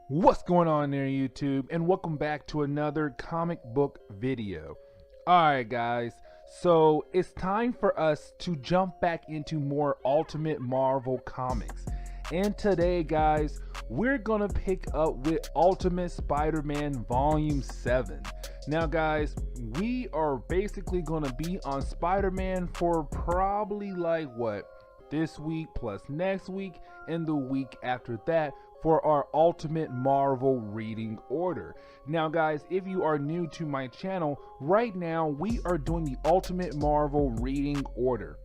What's going on there, YouTube, and welcome back to another comic book video. Alright guys, so it's time for us to jump back into more Ultimate Marvel comics. And today guys, we're gonna pick up with Ultimate Spider-Man Volume 7. Now guys, we are basically gonna be on Spider-Man for probably this week plus next week and the week after that for our Ultimate Marvel reading order. Now guys, if you are new to my channel, right now we are doing the Ultimate Marvel reading order.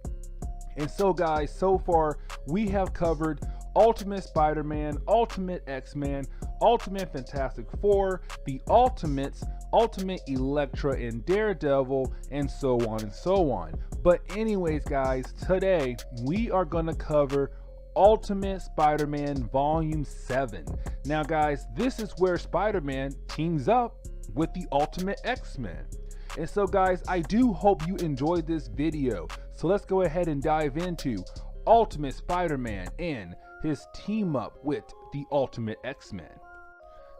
And so guys, so far we have covered Ultimate Spider-Man, Ultimate X-Men, Ultimate Fantastic Four, the Ultimates, Ultimate Elektra and Daredevil, and so on and so on. But anyways guys, today we are going to cover Ultimate Spider-Man Volume 7. Now guys, this is where Spider-Man teams up with the Ultimate X-Men. And so guys, I do hope you enjoyed this video. So let's go ahead and dive into Ultimate Spider-Man and his team up with the Ultimate X-Men.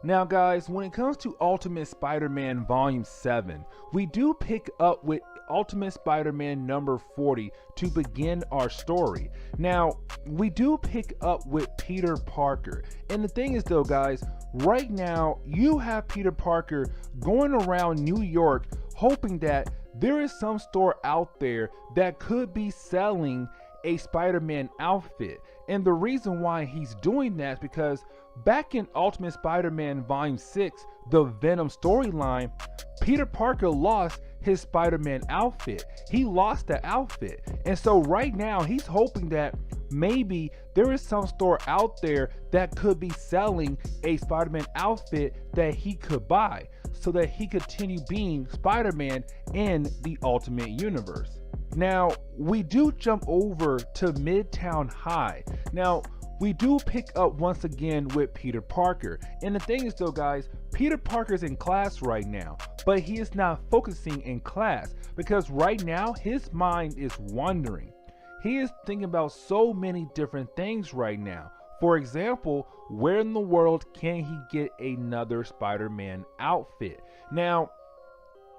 Now guys, when it comes to Ultimate Spider-Man Volume 7, we do pick up with Ultimate Spider-Man number 40 to begin our story. Now, we do pick up with Peter Parker. And the thing is though guys, right now you have Peter Parker going around New York hoping that there is some store out there that could be selling a Spider-Man outfit. And the reason why he's doing that is because back in Ultimate Spider-Man Volume 6, the Venom storyline, Peter Parker lost his Spider-Man outfit. He lost the outfit. And so right now he's hoping that maybe there is some store out there that could be selling a Spider-Man outfit that he could buy so that he continue being Spider-Man in the Ultimate Universe. Now, we do jump over to Midtown High. Now, we do pick up once again with Peter Parker. And the thing is though guys, Peter Parker's in class right now, but he is not focusing in class because right now his mind is wandering. He is thinking about so many different things right now. For example, where in the world can he get another Spider-Man outfit? Now,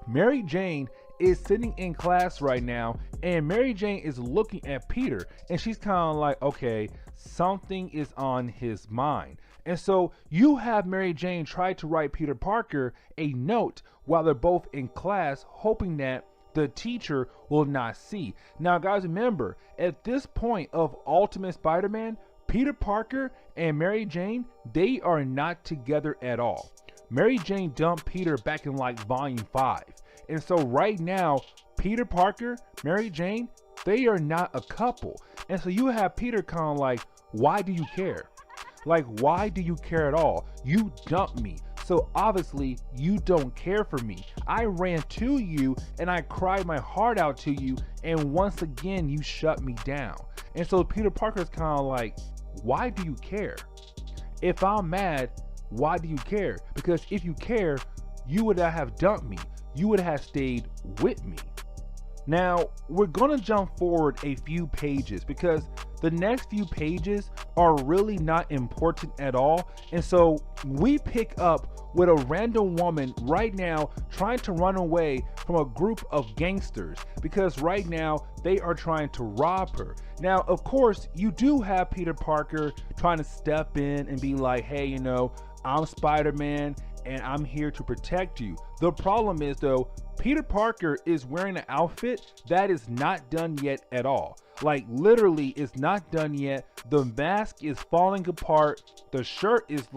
Mary Jane is sitting in class right now, and Mary Jane is looking at Peter, and she's kind of like, okay, something is on his mind. And so you have Mary Jane try to write Peter Parker a note while they're both in class, hoping that the teacher will not see. Now guys, remember, at this point of Ultimate Spider-Man, Peter Parker and Mary Jane, they are not together at all. Mary Jane dumped Peter back in Volume 5. And so right now, Peter Parker, Mary Jane, they are not a couple. And so you have Peter kind of like, why do you care? Why do you care at all? You dumped me. So obviously you don't care for me. I ran to you and I cried my heart out to you. And once again, you shut me down. And so Peter Parker's kind of like, why do you care? If I'm mad, why do you care? Because if you care, you would not have dumped me. You would have stayed with me. Now, we're gonna jump forward a few pages because the next few pages are really not important at all. And so we pick up with a random woman right now trying to run away from a group of gangsters because right now they are trying to rob her. Now, of course, you do have Peter Parker trying to step in and be like, hey, you know, I'm Spider-Man and I'm here to protect you. The problem is though, Peter Parker is wearing an outfit that is not done yet at all. Literally it's not done yet. The mask is falling apart. The shirt is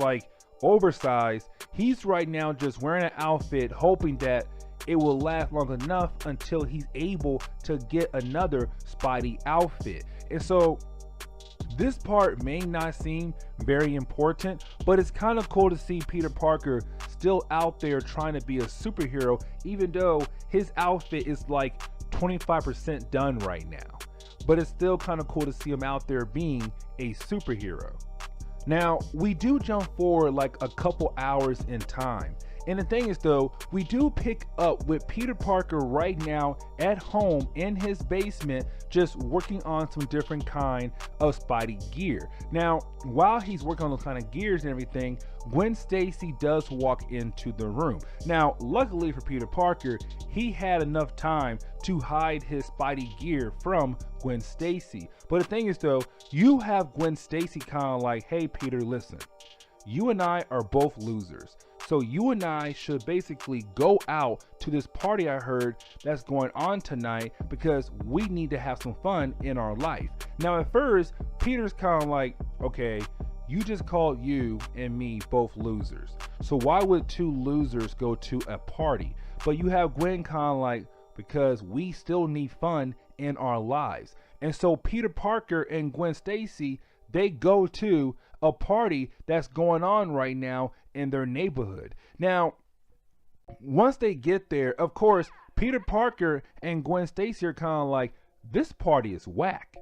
oversized. He's right now just wearing an outfit hoping that it will last long enough until he's able to get another Spidey outfit. And so this part may not seem very important, but it's kind of cool to see Peter Parker still out there trying to be a superhero, even though his outfit is 25% done right now. But it's still kind of cool to see him out there being a superhero. Now, we do jump forward a couple hours in time, And the thing is though, we do pick up with Peter Parker right now at home in his basement, just working on some different kind of Spidey gear. Now, while he's working on those kind of gears and everything, Gwen Stacy does walk into the room. Now, luckily for Peter Parker, he had enough time to hide his Spidey gear from Gwen Stacy. But the thing is though, you have Gwen Stacy kind of like, hey Peter, listen, you and I are both losers. So you and I should basically go out to this party I heard that's going on tonight because we need to have some fun in our life. Now at first, Peter's kind of like, okay, you just called you and me both losers. So why would two losers go to a party? But you have Gwen kind of like, because we still need fun in our lives. And so Peter Parker and Gwen Stacy, they go to a party that's going on right now in their neighborhood. Now, once they get there, of course, Peter Parker and Gwen Stacy are kind of like, this party is whack.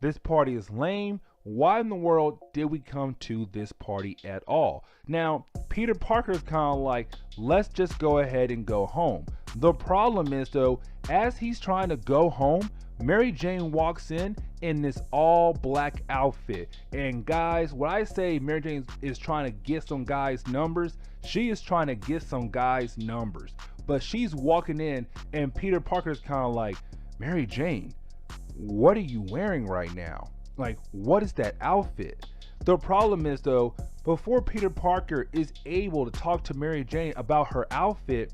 This party is lame. Why in the world did we come to this party at all? Now, Peter Parker's kind of like, let's just go ahead and go home. The problem is though, as he's trying to go home, Mary Jane walks in this all black outfit. And guys, when I say Mary Jane is trying to get some guys' numbers, she is trying to get some guys' numbers. But she's walking in and Peter Parker's kind of like, Mary Jane, what are you wearing right now? Like, what is that outfit? The problem is though, before Peter Parker is able to talk to Mary Jane about her outfit,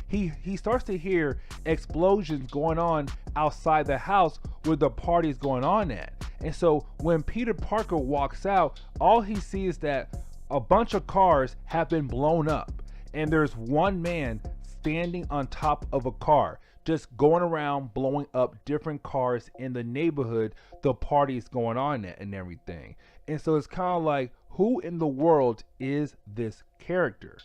he starts to hear explosions going on outside the house where the party's going on at. And so when Peter Parker walks out, all he sees is that a bunch of cars have been blown up. And there's one man standing on top of a car, just going around blowing up different cars in the neighborhood the party's going on at and everything. And so it's kind of like, who in the world is this character?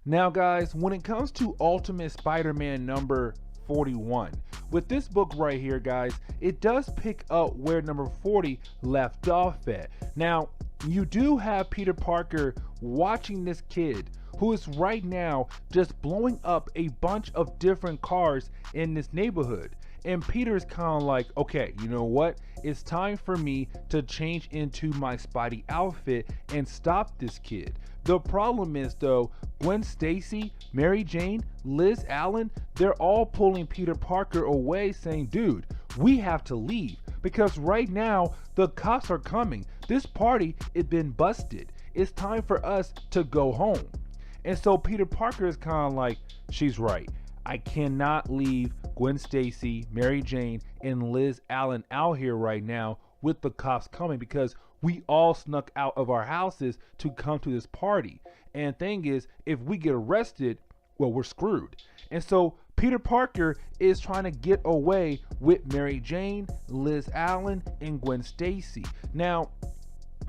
Now guys, when it comes to Ultimate Spider-Man number 41, with this book right here guys, it does pick up where number 40 left off at. Now, you do have Peter Parker watching this kid who is right now just blowing up a bunch of different cars in this neighborhood. And Peter's kind of like, okay, you know what? It's time for me to change into my Spidey outfit and stop this kid. The problem is though, Gwen Stacy, Mary Jane, Liz Allen, they're all pulling Peter Parker away saying, dude, we have to leave because right now the cops are coming. This party has been busted. It's time for us to go home. And so Peter Parker is kind of like, she's right. I cannot leave Gwen Stacy, Mary Jane, and Liz Allen out here right now with the cops coming because we all snuck out of our houses to come to this party. And thing is, if we get arrested, well, we're screwed. And so Peter Parker is trying to get away with Mary Jane, Liz Allen, and Gwen Stacy. Now,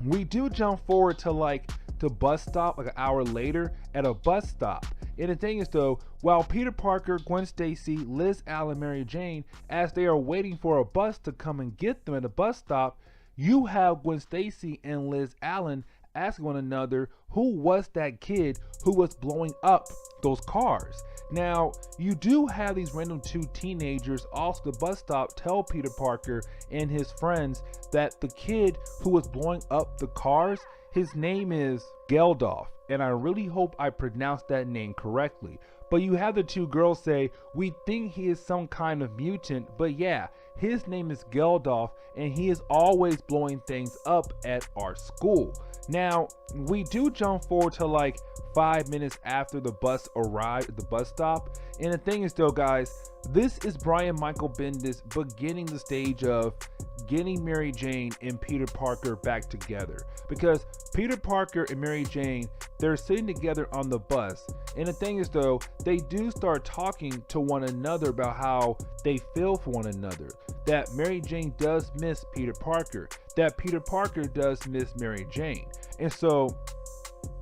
we do jump forward to like the bus stop like an hour later at a bus stop. And the thing is though, while Peter Parker, Gwen Stacy, Liz Allen, Mary Jane, as they are waiting for a bus to come and get them at a bus stop, you have Gwen Stacy and Liz Allen asking one another, who was that kid who was blowing up those cars? Now, you do have these random two teenagers off the bus stop tell Peter Parker and his friends that the kid who was blowing up the cars, his name is Geldof, and I really hope I pronounced that name correctly. But you have the two girls say, we think he is some kind of mutant, but yeah, his name is Geldof, and he is always blowing things up at our school. Now, we do jump forward to like 5 minutes after the bus arrived at the bus stop. And the thing is though, guys, this is Brian Michael Bendis beginning the stage of getting Mary Jane and Peter Parker back together. Because Peter Parker and Mary Jane, they're sitting together on the bus. And the thing is though, they do start talking to one another about how they feel for one another. That Mary Jane does miss Peter Parker. That Peter Parker does miss Mary Jane. And so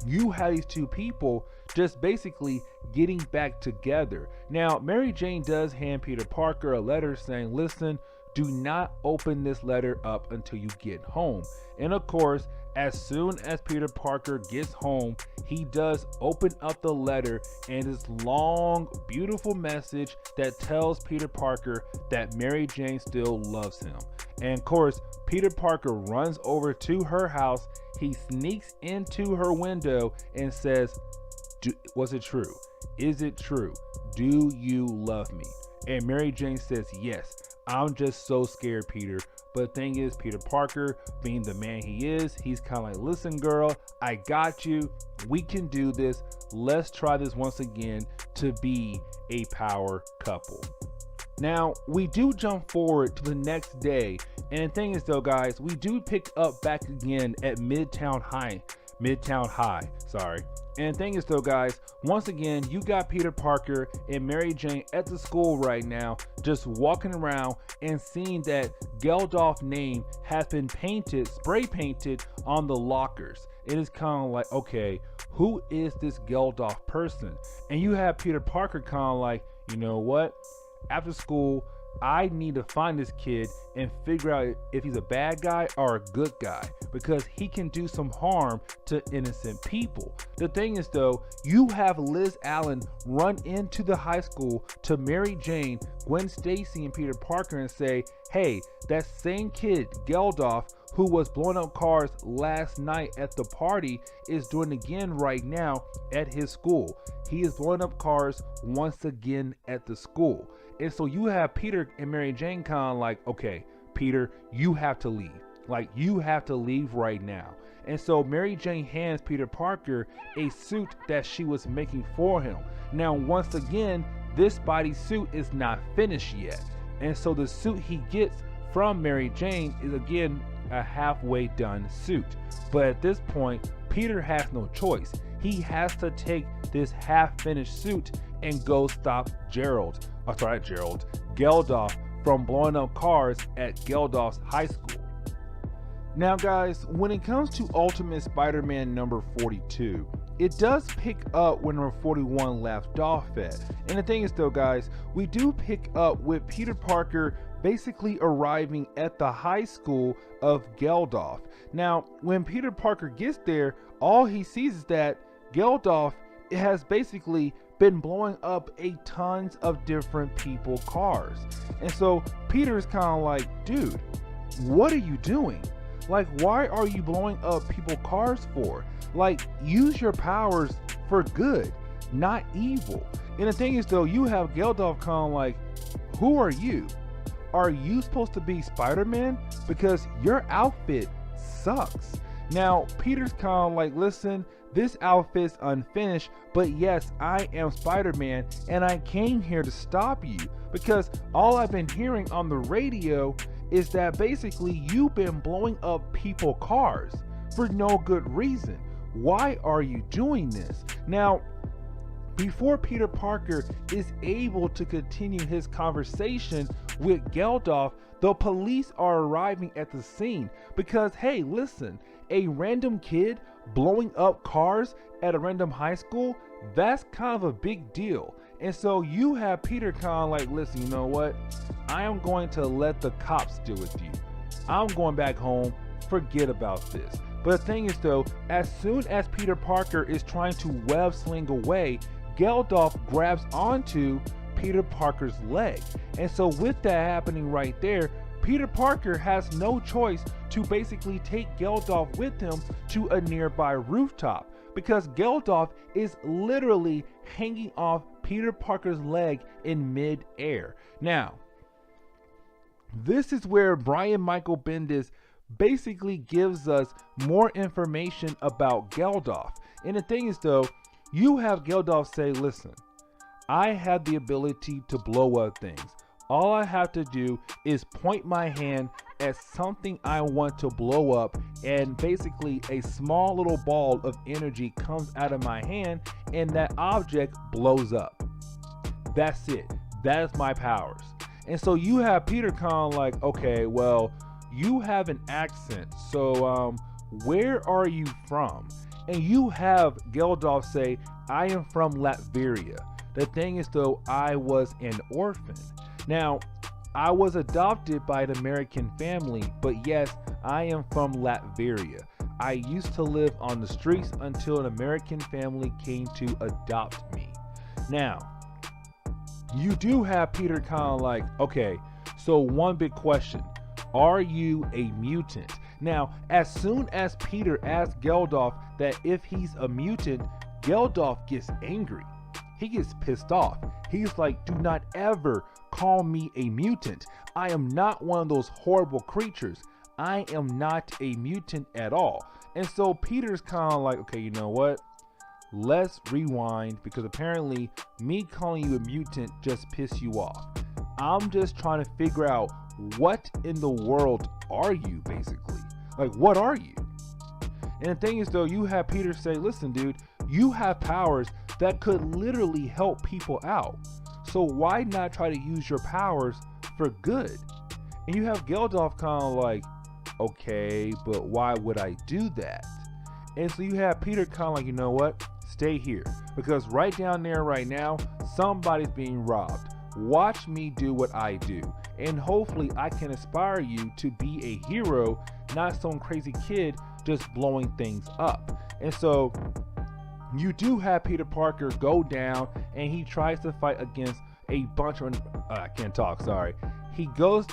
you have these two people just basically getting back together. Now, Mary Jane does hand Peter Parker a letter saying, listen, do not open this letter up until you get home. And of course, as soon as Peter Parker gets home, he does open up the letter and this long, beautiful message that tells Peter Parker that Mary Jane still loves him. And of course, Peter Parker runs over to her house. He sneaks into her window and says, was it true? Is it true? Do you love me? And Mary Jane says, yes. I'm just so scared, Peter. But the thing is, Peter Parker, being the man he is, he's kind of like, listen, girl, I got you. We can do this. Let's try this once again to be a power couple. Now, we do jump forward to the next day. And the thing is, though, guys, we do pick up back again at Midtown High. And the thing is, though, guys, once again, you got Peter Parker and Mary Jane at the school right now, just walking around and seeing that Geldof's name has been spray painted on the lockers. It is kind of like, okay, who is this Geldof person? And you have Peter Parker kind of like, you know what? After school, I need to find this kid and figure out if he's a bad guy or a good guy, because he can do some harm to innocent people. The thing is, though, you have Liz Allen run into the high school to Mary Jane, Gwen Stacy, and Peter Parker and say, hey, that same kid, Geldof, who was blowing up cars last night at the party, is doing it again right now at his school. He is blowing up cars once again at the school. And so you have Peter and Mary Jane kind of like, okay, Peter, you have to leave. Like, you have to leave right now. And so Mary Jane hands Peter Parker a suit that she was making for him. Now, once again, this bodysuit is not finished yet. And so the suit he gets from Mary Jane is again a halfway done suit. But at this point, Peter has no choice. He has to take this half-finished suit and go stop Geldof from blowing up cars at Geldof's high school. Now, guys, when it comes to Ultimate Spider-Man number 42, it does pick up where number 41 left off at. And the thing is, though, guys, we do pick up with Peter Parker basically arriving at the high school of Geldof. Now, when Peter Parker gets there, all he sees is that Geldof has basically been blowing up a tons of different people cars. And so Peter's kind of like, dude, what are you doing? Like, why are you blowing up people cars for? Like, use your powers for good, not evil. And the thing is, though, you have Geldof kind of like, who are you? Are you supposed to be Spider-Man? Because your outfit sucks. Now, Peter's kind of like, listen, this outfit's unfinished, but yes, I am Spider-Man, and I came here to stop you, because all I've been hearing on the radio is that basically you've been blowing up people cars for no good reason. Why are you doing this? Now, before Peter Parker is able to continue his conversation with Geldof, the police are arriving at the scene because, hey, listen, a random kid blowing up cars at a random high school, that's kind of a big deal. And so you have Peter kind of like, listen, you know what? I am going to let the cops deal with you. I'm going back home. Forget about this. But the thing is, though, as soon as Peter Parker is trying to web sling away, Geldof grabs onto Peter Parker's leg. And so with that happening right there, Peter Parker has no choice to basically take Geldof with him to a nearby rooftop, because Geldof is literally hanging off Peter Parker's leg in mid-air. Now, this is where Brian Michael Bendis basically gives us more information about Geldof. And the thing is, though, you have Geldof say, listen, I have the ability to blow up things. All I have to do is point my hand at something I want to blow up, and basically a small little ball of energy comes out of my hand and that object blows up. That's it. That is my powers. And so you have Peter kind of like, okay, well, you have an accent, so where are you from? And you have Geldof say, I am from Latveria. The thing is, though, I was an orphan. Now, I was adopted by an American family, but yes, I am from Latveria. I used to live on the streets until an American family came to adopt me. Now, you do have Peter kind of like, okay, so one big question. Are you a mutant? Now, as soon as Peter asks Geldof that if he's a mutant, Geldof gets angry. He gets pissed off. He's like, do not ever call me a mutant. I am not one of those horrible creatures. I am not a mutant at all. And so Peter's kind of like, okay, you know what? Let's rewind, because apparently me calling you a mutant just pissed you off. I'm just trying to figure out what in the world are you, basically? Like, what are you? And the thing is, though, you have Peter say, listen, dude, you have powers that could literally help people out. So why not try to use your powers for good? And you have Geldof kind of like, okay, but why would I do that? And so you have Peter kind of like, you know what? Stay here. Because right down there right now, somebody's being robbed. Watch me do what I do. And hopefully I can inspire you to be a hero, not some crazy kid just blowing things up. And so you do have Peter Parker go down, and he tries to fight against a bunch of I can't talk, sorry. He goes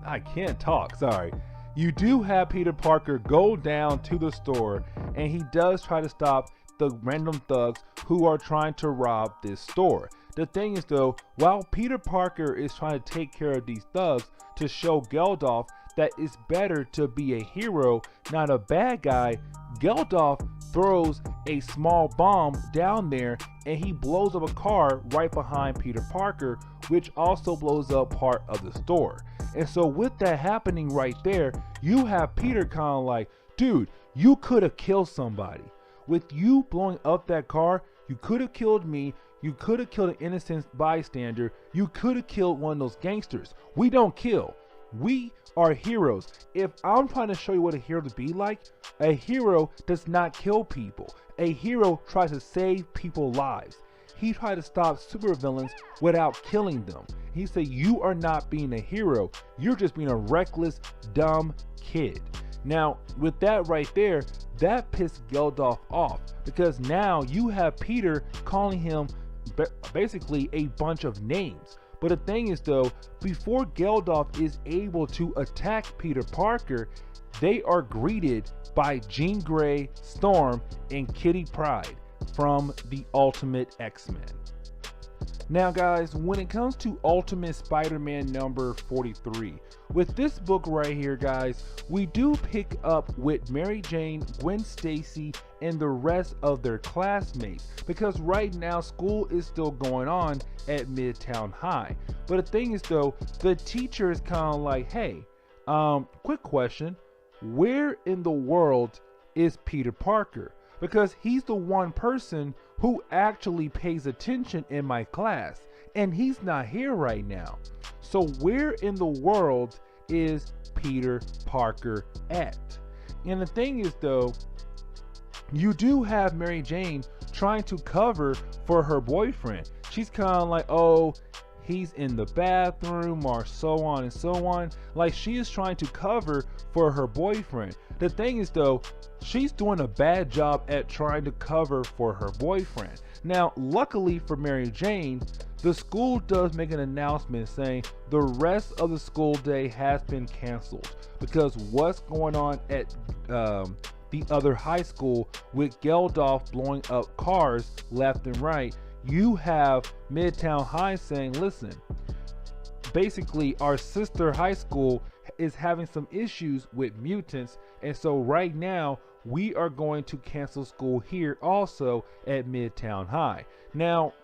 I can't talk, sorry. You do have Peter Parker go down to the store, and he does try to stop the random thugs who are trying to rob this store. The thing is, though, while Peter Parker is trying to take care of these thugs to show Geldof that it's better to be a hero, not a bad guy, Geldof throws a small bomb down there, and he blows up a car right behind Peter Parker, which also blows up part of the store. And so with that happening right there, you have Peter kind of like, dude, you could have killed somebody. With you blowing up that car, you could have killed me. You could have killed an innocent bystander. You could have killed one of those gangsters. We don't kill. We are heroes. If I'm trying to show you what a hero to be like, a hero does not kill people. A hero tries to save people's lives. He tried to stop supervillains without killing them. He said, you are not being a hero. You're just being a reckless, dumb kid. Now, with that right there, that pissed Geldof off, because now you have Peter calling him basically a bunch of names. But the thing is, though, before Geldof is able to attack Peter Parker, they are greeted by Jean Grey, Storm, and Kitty Pryde from the Ultimate X-Men. Now guys, when it comes to Ultimate Spider-Man number 43, with this book right here, guys, we do pick up with Mary Jane, Gwen Stacy, and the rest of their classmates, because right now school is still going on at Midtown High. But the thing is, though, the teacher is kind of like, hey, quick question, where in the world is Peter Parker? Because he's the one person who actually pays attention in my class, and he's not here right now. So where in the world is Peter Parker at? And the thing is, though, you do have Mary Jane trying to cover for her boyfriend. She's kind of like, oh, he's in the bathroom, or so on and so on. Like, she is trying to cover for her boyfriend. The thing is, though, she's doing a bad job at trying to cover for her boyfriend. Now, luckily for Mary Jane, the school does make an announcement saying the rest of the school day has been canceled, because what's going on at the other high school with Geldof blowing up cars left and right, you have Midtown High saying, listen, basically our sister high school is having some issues with mutants, and so right now we are going to cancel school here also at Midtown High. Now,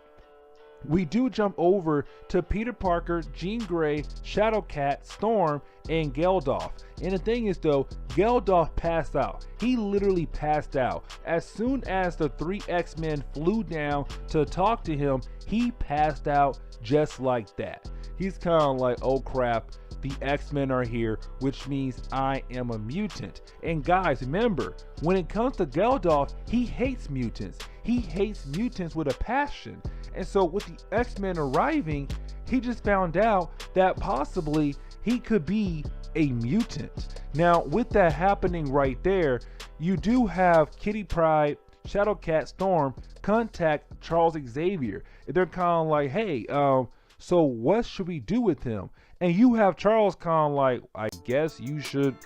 we do jump over to Peter Parker, Jean Grey, Shadowcat, Storm, and Geldof. And the thing is, though, Geldof passed out. He literally passed out. As soon as the 3 X-Men flew down to talk to him, he passed out just like that. He's kind of like, oh crap, the X-Men are here, which means I am a mutant. And guys, remember, when it comes to Geldof, he hates mutants. He hates mutants with a passion. And so with the X-Men arriving, he just found out that possibly he could be a mutant. Now, with that happening right there, you do have Kitty Pryde, Shadowcat, Storm contact Charles Xavier. They're kind of like, hey, so what should we do with him? And you have Charles kind of like, I guess you should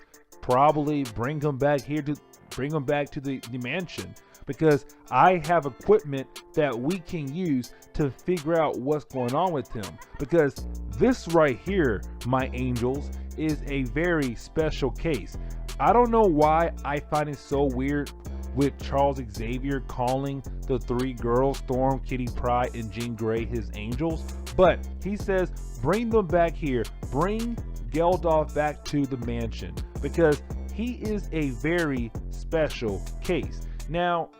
probably bring him back to the mansion, because I have equipment that we can use to figure out what's going on with him. Because this right here, my angels, is a very special case. I don't know why I find it so weird with Charles Xavier calling the three girls, Storm, Kitty Pryde, and Jean Grey, his angels. But he says, bring them back here. Bring Geldof back to the mansion, because he is a very special case. Now,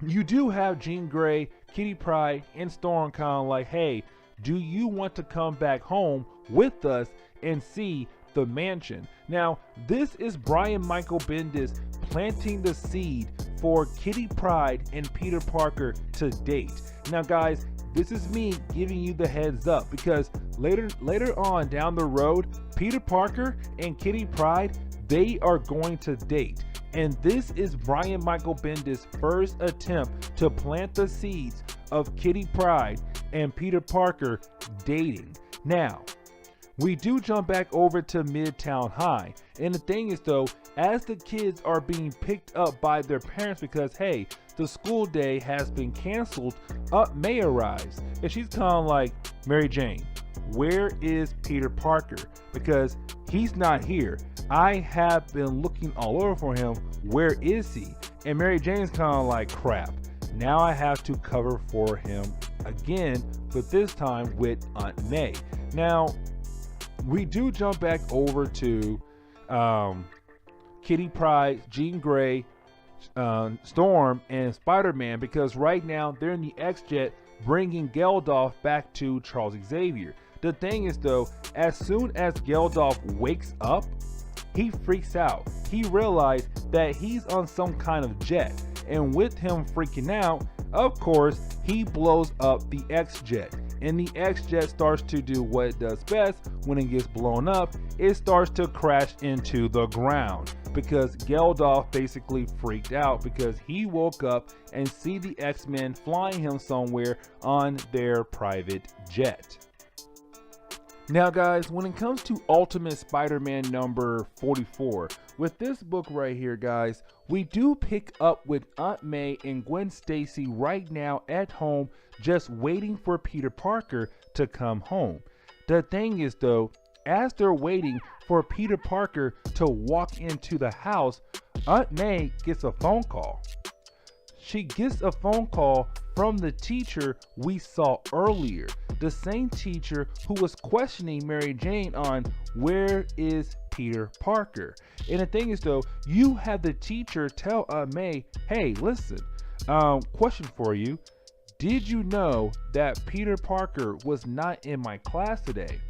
you do have Jean Grey, Kitty Pryde, and Storm kind of like, hey, do you want to come back home with us and see the mansion? Now, this is Brian Michael Bendis planting the seed for Kitty Pryde and Peter Parker to date. Now, guys, this is me giving you the heads up, because later on down the road, Peter Parker and Kitty Pryde, they are going to date. And this is Brian Michael Bendis' first attempt to plant the seeds of Kitty Pryde and Peter Parker dating. Now, we do jump back over to Midtown High. And the thing is though, as the kids are being picked up by their parents because, hey, the school day has been canceled, May arrives. And she's kind of like, Mary Jane, where is Peter Parker? Because he's not here. I have been looking all over for him. Where is he? And Mary Jane's kind of like, crap. Now I have to cover for him again, but this time with Aunt May. Now, we do jump back over to Kitty Pryde, Jean Grey, Storm, and Spider-Man, because right now they're in the X-Jet bringing Geldof back to Charles Xavier. The thing is though, as soon as Geldof wakes up, he freaks out. He realized that he's on some kind of jet, and with him freaking out, of course, he blows up the X-Jet. And the X-Jet starts to do what it does best when it gets blown up. It starts to crash into the ground, because Geldof basically freaked out because he woke up and see the X-Men flying him somewhere on their private jet. Now guys, when it comes to Ultimate Spider-Man number 44, with this book right here guys, we do pick up with Aunt May and Gwen Stacy right now at home, just waiting for Peter Parker to come home. The thing is though, as they're waiting for Peter Parker to walk into the house, Aunt May gets a phone call. She gets a phone call from the teacher we saw earlier, the same teacher who was questioning Mary Jane on where is Peter Parker. And the thing is though, you have the teacher tell May, hey, listen, question for you. Did you know that Peter Parker was not in my class today?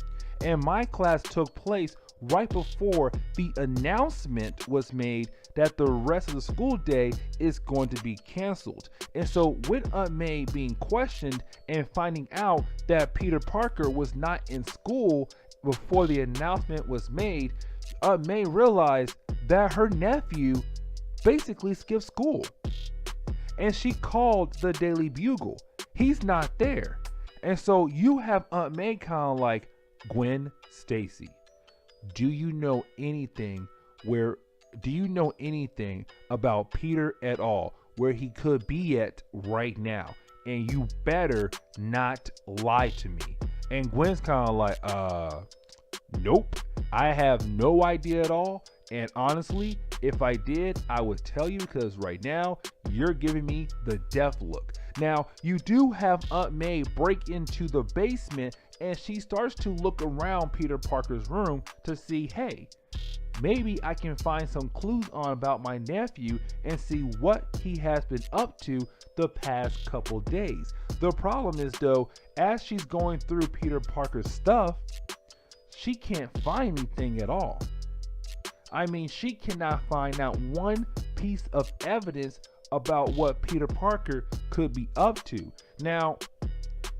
And my class took place right before the announcement was made that the rest of the school day is going to be canceled. And so with Aunt May being questioned and finding out that Peter Parker was not in school before the announcement was made, Aunt May realized that her nephew basically skipped school. And she called the Daily Bugle. He's not there. And so you have Aunt May kind of like, Gwen Stacy, do you know anything about Peter at all, where he could be at right now? And you better not lie to me. And Gwen's kind of like, nope, I have no idea at all. And honestly, if I did, I would tell you, because right now you're giving me the death look. Now, you do have Aunt May break into the basement, and she starts to look around Peter Parker's room to see, hey, maybe I can find some clues on about my nephew and see what he has been up to the past couple days. The problem is though, as she's going through Peter Parker's stuff, she can't find anything at all. I mean, she cannot find out one piece of evidence about what Peter Parker could be up to. Now,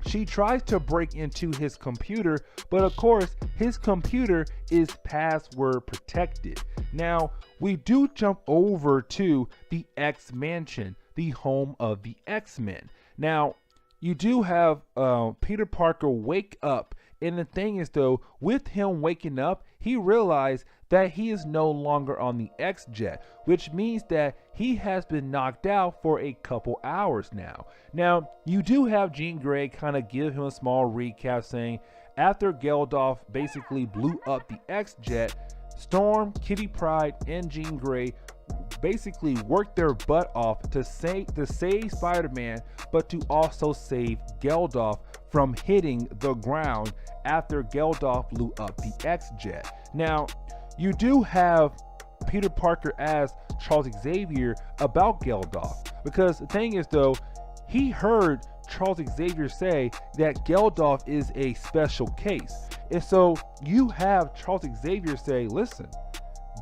she tries to break into his computer, but of course, his computer is password protected. Now, we do jump over to the X Mansion, the home of the X-Men. Now, you do have Peter Parker wake up, and the thing is though, with him waking up, he realized that he is no longer on the X-Jet, which means that he has been knocked out for a couple hours now. Now, you do have Jean Grey kind of give him a small recap saying, after Geldof basically blew up the X-Jet, Storm, Kitty Pryde, and Jean Grey basically worked their butt off to save Spider-Man, but to also save Geldof from hitting the ground after Geldof blew up the X-Jet. Now, you do have Peter Parker ask Charles Xavier about Geldof, because the thing is though, he heard Charles Xavier say that Geldof is a special case. And so you have Charles Xavier say, listen,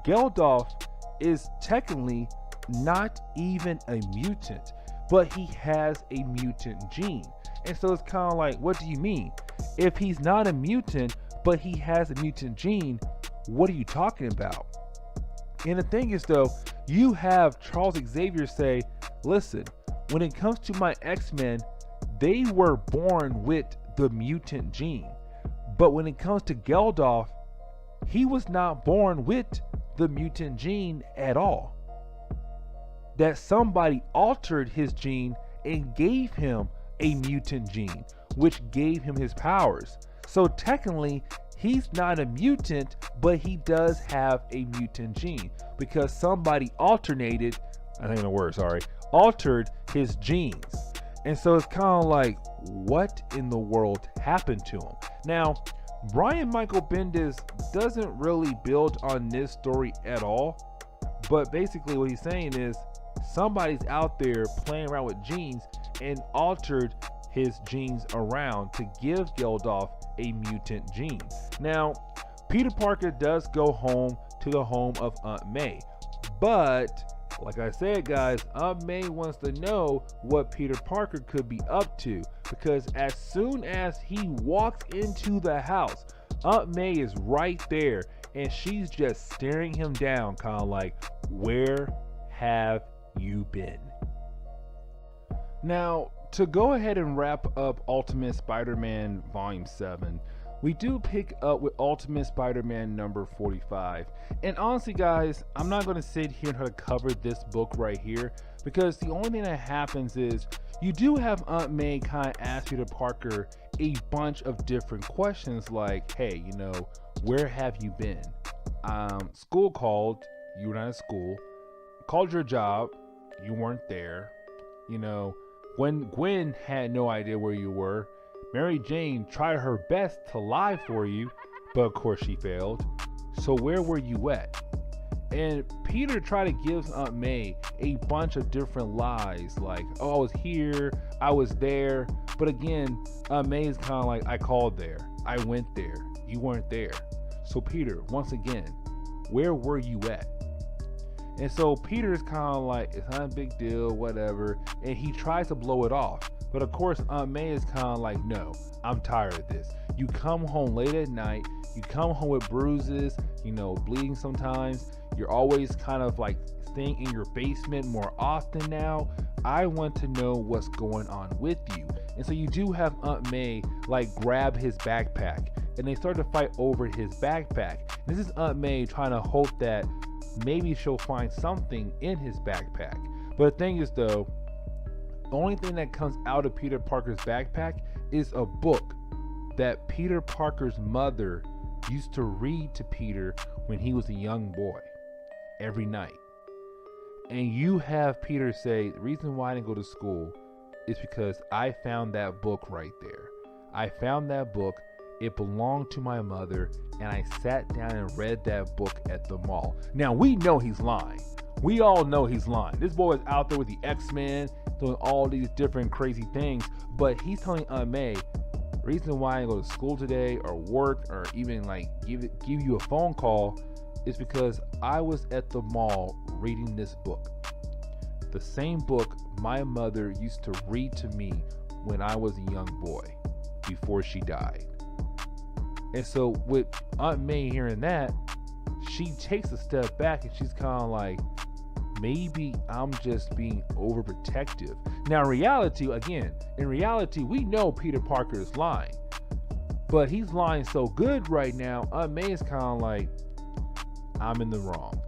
Geldof is technically not even a mutant, but he has a mutant gene. And so it's kind of like, what do you mean? If he's not a mutant, but he has a mutant gene, what are you talking about? And the thing is though, you have Charles Xavier say, listen, when it comes to my X-Men, they were born with the mutant gene. But when it comes to Geldof, he was not born with the mutant gene at all. That somebody altered his gene and gave him a mutant gene, which gave him his powers. So technically, he's not a mutant, but he does have a mutant gene because somebody altered his genes. And so it's kind of like, what in the world happened to him? Now, Brian Michael Bendis doesn't really build on this story at all, but basically what he's saying is somebody's out there playing around with genes and altered his genes around to give Geldof a mutant gene. Now, Peter Parker does go home to the home of Aunt May, but like I said, guys, Aunt May wants to know what Peter Parker could be up to, because as soon as he walks into the house, Aunt May is right there and she's just staring him down, kind of like, where have you been? Now, to go ahead and wrap up Ultimate Spider-Man Volume 7, we do pick up with Ultimate Spider-Man number 45. And honestly, guys, I'm not going to sit here and try to cover this book right here, because the only thing that happens is you do have Aunt May kind of ask Peter Parker a bunch of different questions like, hey, where have you been? School called, you were not at school. Called your job, you weren't there. When Gwen had no idea where you were, Mary Jane tried her best to lie for you, but of course she failed. So where were you at? And Peter tried to give Aunt May a bunch of different lies, like, oh, I was here, I was there. But again, Aunt May is kind of like, I called there, I went there, you weren't there. So Peter, once again, where were you at? And so Peter's kind of like, it's not a big deal, whatever. And he tries to blow it off. But of course, Aunt May is kind of like, no, I'm tired of this. You come home late at night, you come home with bruises, bleeding sometimes. You're always kind of like staying in your basement more often now. I want to know what's going on with you. And so you do have Aunt May like grab his backpack and they start to fight over his backpack. This is Aunt May trying to hope that maybe she'll find something in his backpack. But the thing is though, the only thing that comes out of Peter Parker's backpack is a book that Peter Parker's mother used to read to Peter when he was a young boy every night. And you have Peter say, the reason why I didn't go to school is because I found that book right there. I found that book. It belonged to my mother, and I sat down and read that book at the mall. Now, we know he's lying. We all know he's lying. This boy is out there with the X-Men, doing all these different crazy things, but he's telling Aunt May, the reason why I didn't go to school today or work or even like give you a phone call is because I was at the mall reading this book. The same book my mother used to read to me when I was a young boy. before she died. And so with Aunt May hearing that, she takes a step back and she's kind of like, maybe I'm just being overprotective. Now, in reality, we know Peter Parker is lying, but he's lying so good right now. Aunt May is kind of like, I'm in the wrong.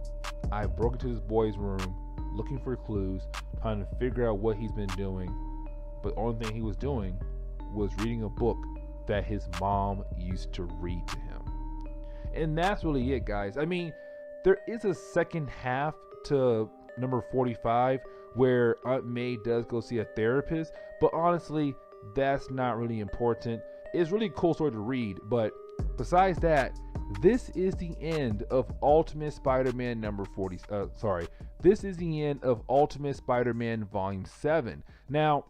I broke into this boy's room looking for clues, trying to figure out what he's been doing, but the only thing he was doing was reading a book that his mom used to read to him. And that's really it, guys. I mean, there is a second half to number 45 where Aunt May does go see a therapist, but honestly, that's not really important. It's really a cool story to read, but besides that, this is the end of Ultimate Spider-Man number 40. This is the end of Ultimate Spider-Man Volume 7. Now,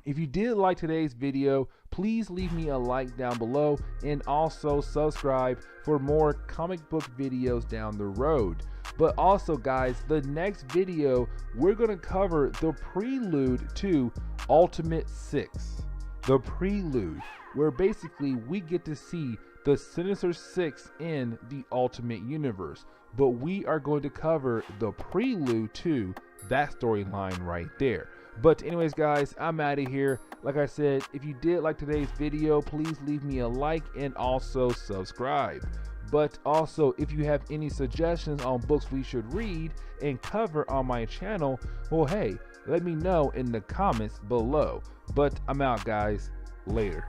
if you did like today's video, please leave me a like down below and also subscribe for more comic book videos down the road. But also, guys, the next video, we're going to cover the prelude to Ultimate 6. The prelude, where basically we get to see the Sinister Six in the Ultimate Universe. But we are going to cover the prelude to that storyline right there. But anyways, guys, I'm out of here. Like I said, if you did like today's video, please leave me a like and also subscribe. But also, if you have any suggestions on books we should read and cover on my channel, well, hey, let me know in the comments below. But I'm out, guys. Later.